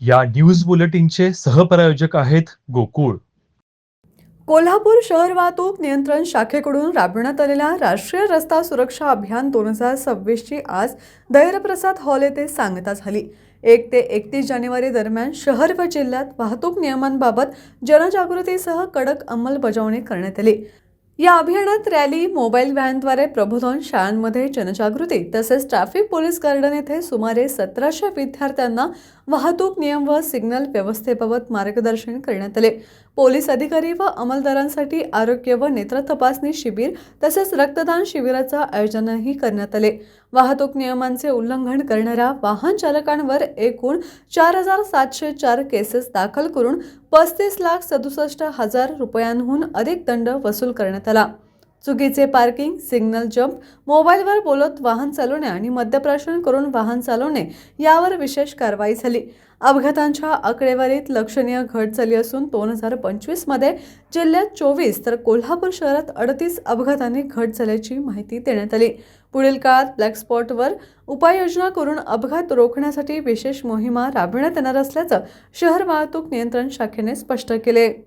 या न्यूज बुलेटिनचे सहप्रायोजक आहेत गोकुळ. कोल्हापूर शहर वाहतूक नियंत्रण शाखेकडून राबविण्यात आलेल्या राष्ट्रीय रस्ता सुरक्षा अभियान 2026 ची आज धैर्यप्रसाद हॉल येथे सांगता झाली. 1 ते 31 जानेवारी दरम्यान शहर व जिल्ह्यात वाहतूक नियमांबाबत जनजागृतीसह कडक अंमलबजावणी करण्यात आली. या अभियानात रॅली, मोबाईल व्हॅनद्वारे प्रबोधन, शाळांमध्ये जनजागृती तसेच ट्रॅफिक पोलीस गार्डन येथे सुमारे 1700 विद्यार्थ्यांना वाहतूक नियम व सिग्नल व्यवस्थेबाबत मार्गदर्शन करण्यात आले. पोलीस अधिकारी व अंमलदारांसाठी आरोग्य व नेत्र तपासणी शिबिर तसेच रक्तदान शिबिराचे आयोजनही करण्यात आले. वाहतूक नियमांचे उल्लंघन करणाऱ्या वाहन चालकांवर एकूण 4704 केसेस दाखल करून 35,67,000 रुपयांहून अधिक दंड वसूल करण्यात आला. चुकीचे पार्किंग, सिग्नल जंप, मोबाईलवर बोलत वाहन चालवणे आणि मद्यप्राशन करून वाहन चालवणे यावर विशेष कारवाई झाली. अपघातांच्या आकडेवारीत लक्षणीय घट झाली असून 2025 मध्ये जिल्ह्यात 24 तर कोल्हापूर शहरात 38 अपघातांनी घट झाल्याची माहिती देण्यात आली. पुढील काळात ब्लॅक स्पॉटवर उपाययोजना करून अपघात रोखण्यासाठी विशेष मोहिमा राबविण्यात येणार असल्याचं शहर वाहतूक नियंत्रण शाखेने स्पष्ट केले.